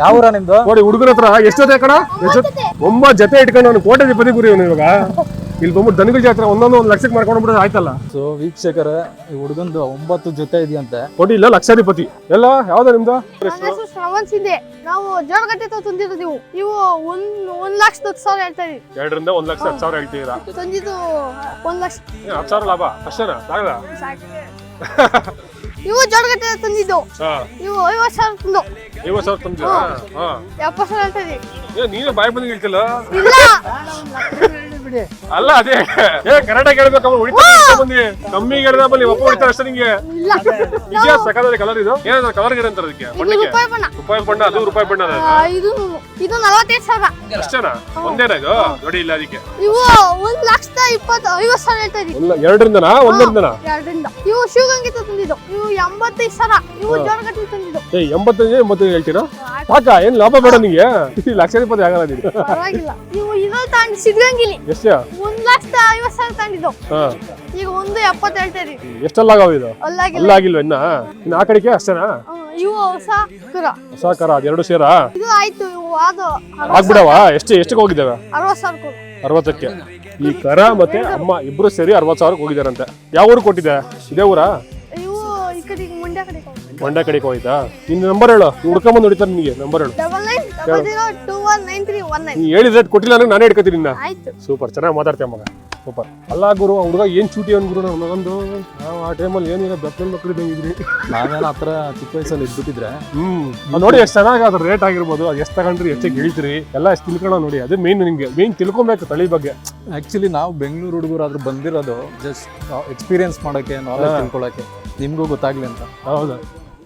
ಯಾವ ಊರ ನಿಮ್ದು? ನೋಡಿ ಹುಡುಗರ ಹತ್ರ ಎಷ್ಟು ಜೊತೆ ಕಣ? 9 ಜೊತೆ ಇಟ್ಕೊಂಡು ನಾನು ಕೋಟೆ ಗುರಿ ಇವಾಗ ಇಲ್ಲಿ ಬಂದ್ಬಿಟ್ಟು ದನಗಳ ಜಾತ್ರೆ ಒಂದೊಂದು 1 ಲಕ್ಷಕ್ಕೆ ಮಾಡ್ಕೊಂಡ್ಬಿಡೋದು ಆಯ್ತಲ್ಲ. ಸೊ ವೀಕ್ಷಕರ, ಈ ಹುಡುಗಂದು 9 ಜೊತೆ ಇದೆಯಂತೆ. ಕೋಟಿ ಇಲ್ಲ ಲಕ್ಷಾಧಿಪತಿ ಎಲ್ಲ. ಯಾವ್ದು ನಿಮ್ದು? ಶ್ರವಣ್ ಸಿಂಧೆ. ನಾವು ಜೋಡಗಟ್ಟೆ ತಂದಿರೋದು ಇವು 1,10,000 ಹೇಳ್ತಾ ಇದೀವಿ. 2 ರಿಂದ 1,10,000 ಹೇಳ್ತೀರಾ? ತಂದಿದ್ದು 1 ಲಕ್ಷ. 10,000 ಲಾಭ ಅಷ್ಟೇನಾ? ಆಗಲ್ಲ. ಇವು ಜೋಡಗಟ್ಟೆ ತಂದಿದ್ದು ಇವು 50,000 ತಂದು 50,000 ತಂದಿರಾ? 70,000 ಹೇಳ್ತಾ ಇದೀವಿ. ನೀನೇ ಬಾಯಿ ಬಂದು ಹೇಳ್ತಿಲ್ಲ. ಇಲ್ಲ ಅಲ್ಲ ಅದೇ ಕರೆಕ್ಟಾಗಿ ಹೇಳ್ಬೇಕು. ಬಂದಿ ಕಮ್ಮಿ ಹೇಳಿದ ಬಲ್ಲಿ ಒಪ್ಪ ಹೊಡಿತಾರೆ ಅಷ್ಟೇ ನಿಂಗೆ. ನಿಜ ಸಕಾಲದ ಕಲರ್ ಇದು. ಏನಾದ್ರು ಕಲರ್ ಗಿರ ಅಂತಾರೆ ಅದಕ್ಕೆ. ರೂಪಾಯಿ ಬಣ್ಣ. ರೂಪಾಯಿ ಬಣ್ಣ. ಅದು ರೂಪಾಯಿ ಬಣ್ಣ. ಇದು 45,000 ಅಷ್ಟೇನಾ? ಒಂದೇನಾ ಇದು? ನೋಡಿ ಇಲ್ಲ ಅದಕ್ಕೆ. ಇವು 1,50,000 ಹೇಳ್ತಾ ಇದೀವಿ. 2ರಿಂದನಾ? 1ರಿಂದನಾ? 2ರಿಂದ. ಇವು ಶಿವಗಂಗಿತ ತಂದಿದ್ದು ಇವು 85,000. ಇವು ಜೋಡಗಟ್ಟೆ ತಂದಿದ್ದು 85 ಹೇಳ್ತೀರಾ? ಸಾಕ? ಏನ್ ಲಾಭ ಬೇಡ ನಿಂಗೆ? ಲಕ್ಷಾಧಿಪತಿ ಆಗಲ್ಲ ನೀನು. ಪರವಾಗಿಲ್ಲ. ಇವು ಇದ್ರಲ್ಲಿ ತಾಂಡಿ ಸಿದ್ಧಗಂಗಿಲಿ ಎಷ್ಟು? 1,50,000 ತಂದಿದ್ದು. ಈಗ 1,70 ಹೇಳ್ತಾ ಇದೀವಿ. ಎಷ್ಟೆಲ್ಲ ಆಗವ ಇದು? ಅಲ್ಲಾಗಿಲ್ವ ಇನ್ನ ಆ ಕಡೆಗೆ ಅಷ್ಟೇನಾ? ಇವು ಹೊಸ ಕರ. ಹೊಸ ಕರ ಅದು 2 ಸೇರಾ? ಇದು ಆಯ್ತು. ಇವು ಅದು ಆಗ್ಬಿಡವ? ಎಷ್ಟಕ್ಕೆ ಹೋಗಿದ್ದಾವೆ? 60,000. 60ಕ್ಕೆ. ಈ ಕರ ಮತ್ತೆ ಅಮ್ಮ ಇಬ್ರು ಸೇರಿ 60,000 ಹೋಗಿದಾರಂತೆ. ಯಾವ ಊರು ಕೊಟ್ಟಿದ್ದೆ? ಇದೇ ಊರಾ? ಇವು ಈ ಕಡೆ ಮಂಡ್ಯ ಕಡೆ ಮಂಡ್ಯ ಕಡೆಗೆ ಹೋಯ್ತಾ? ನಿನ್ನ ನಂಬರ್ ಹೇಳು, ಹುಡ್ಕೊಂಬಂದು ಹೊಡಿತಾರೆ ನಿನಗೆ. ನಂಬರ್ ಹೇಳು. 99002119. ನೀ ಹೇಳಿದ ರೇಟ್ ಕೊಟ್ಟಿಲ್ಲ ಅಂದ್ರೆ ನಾನೇ ಹಿಡ್ಕೊತೀನಿ ನಿನ್ನ. ಆಯ್ತು. ಸೂಪರ್, ಚೆನ್ನಾಗಿ ಮಾತಾಡ್ತೇವೆ ಮಗ. ಸೂಪರ್. ಅಲ್ಲ ಗುರು, ಹುಡುಗ ಏನ್ ಚೂಟಿ ಅನ್ ಗುರು. ನಮಗೊಂದು ನಾವು ಆ ಟೈಮಲ್ಲಿ ಏನಿಲ್ಲ ಬೆಪ್ಪಲ್ ಮಕ್ಕಳು ಇದ್ದಂಗಿದ್ರಿ. ನಾವೇನ ಹತ್ರ ಚಿಕ್ಕ ವಯಸ್ಸಲ್ಲಿ ಇದ್ಬಿಟ್ಟಿದ್ರೆ ನೋಡಿ ಎಷ್ಟು ಚೆನ್ನಾಗಿ ಅದ್ರ ರೇಟ್ ಆಗಿರ್ಬೋದು. ಅದು ಎಷ್ಟು ತಗೊಂಡ್ರಿ, ಎಷ್ಟು ಹೇಳ್ತೀರಿ ಎಲ್ಲ ಎಷ್ಟು ತಿಳ್ಕೊಳ್ಳೋ ನೋಡಿ. ಅದೇ ಮೇನ್ ನಿಮ್ಗೆ ಮೇನ್ ತಿಳ್ಕೊಬೇಕು ತಳಿ ಬಗ್ಗೆ. ಆಕ್ಚುಲಿ ನಾವು ಬೆಂಗಳೂರು ಹುಡುಗರಾದ್ರೂ ಬಂದಿರೋದು ಜಸ್ಟ್ ಎಕ್ಸ್ಪೀರಿಯನ್ಸ್ ಮಾಡೋಕ್ಕೆ, ನಾಲೆಜ್ ತಿಳ್ಕೊಳ್ಳೋಕ್ಕೆ, ನಿಮ್ಗೂ ಗೊತ್ತಾಗ್ಲಿ ಅಂತ. ಹೌದಾ?